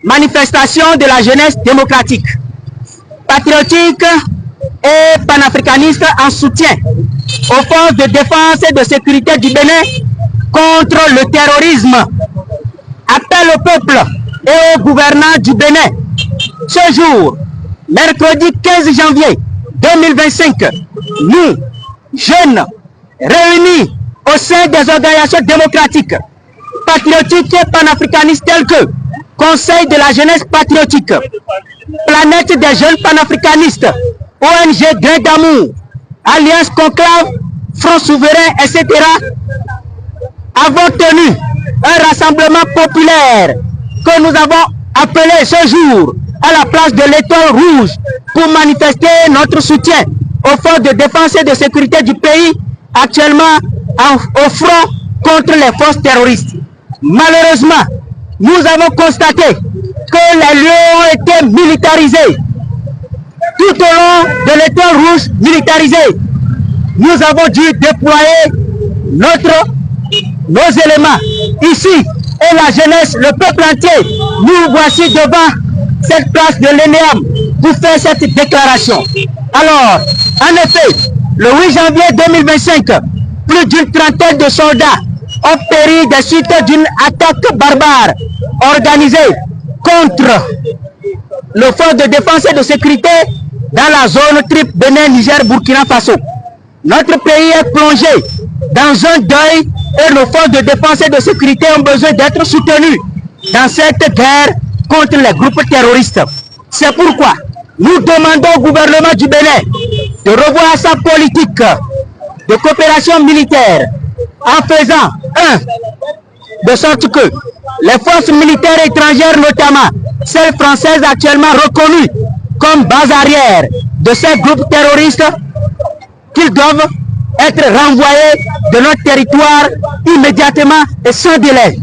manifestation de la jeunesse démocratique, patriotique et panafricaniste en soutien aux forces de défense et de sécurité du Bénin contre le terrorisme. Appel au peuple et aux gouvernants du Bénin. Ce jour, mercredi 15 janvier 2025, nous, jeunes, réunis au sein des organisations démocratiques, patriotiques et panafricanistes telles que Conseil de la jeunesse patriotique, Planète des jeunes panafricanistes, ONG Grain d'amour, Alliance Conclave, Front souverain, etc., avons tenu un rassemblement populaire que nous avons appelé ce jour à la place de l'Étoile Rouge pour manifester notre soutien aux forces de défense et de sécurité du pays actuellement au front contre les forces terroristes. Malheureusement, nous avons constaté que les lieux ont été militarisés. Tout au long de l'Étoile Rouge militarisée, nous avons dû déployer nos éléments ici, et la jeunesse, le peuple entier, nous voici devant cette place de l'ENEAM pour faire cette déclaration. Alors, en effet, le 8 janvier 2025, plus d'une trentaine de soldats ont péri des suites d'une attaque barbare organisée contre le force de défense et de sécurité dans la zone triple Bénin, Niger, Burkina Faso. Notre pays est plongé dans un deuil et nos forces de défense et de sécurité ont besoin d'être soutenues dans cette guerre contre les groupes terroristes. C'est pourquoi nous demandons au gouvernement du Bénin de revoir sa politique de coopération militaire en faisant de sorte que les forces militaires étrangères, notamment celles françaises actuellement reconnues comme base arrière de ces groupes terroristes, qu'ils doivent être renvoyés de notre territoire immédiatement et sans délai.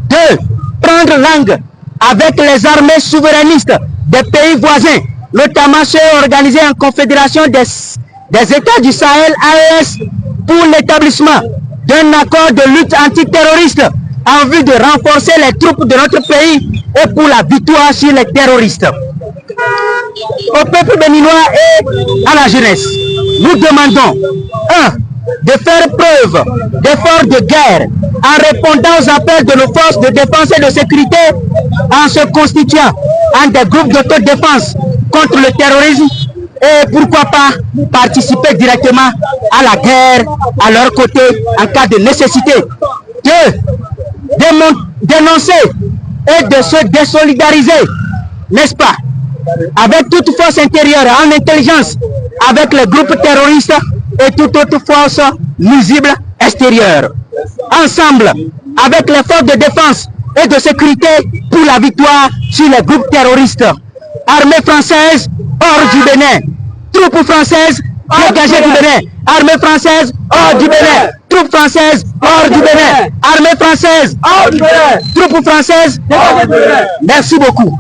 2. Prendre langue avec les armées souverainistes des pays voisins, notamment ceux organisés en confédération des États du Sahel, AES, pour l'établissement d'un accord de lutte antiterroriste en vue de renforcer les troupes de notre pays et pour la victoire sur les terroristes. Au peuple béninois et à la jeunesse, nous demandons 1. De faire preuve d'efforts de guerre en répondant aux appels de nos forces de défense et de sécurité en se constituant en des groupes d'autodéfense contre le terrorisme et pourquoi pas participer directement à la guerre à leur côté en cas de nécessité. 2. Dénoncer et de se désolidariser, n'est-ce pas, avec toute force intérieure en intelligence avec les groupes terroristes et toute autre force nuisible extérieure. Ensemble, avec les forces de défense et de sécurité pour la victoire sur les groupes terroristes. Armée française hors du Bénin. Troupes françaises dégagées du Bénin. Armée française hors du Bénin. Troupes françaises hors du Bénin. Armée française hors du Bénin. Troupes françaises hors du Bénin. Merci beaucoup.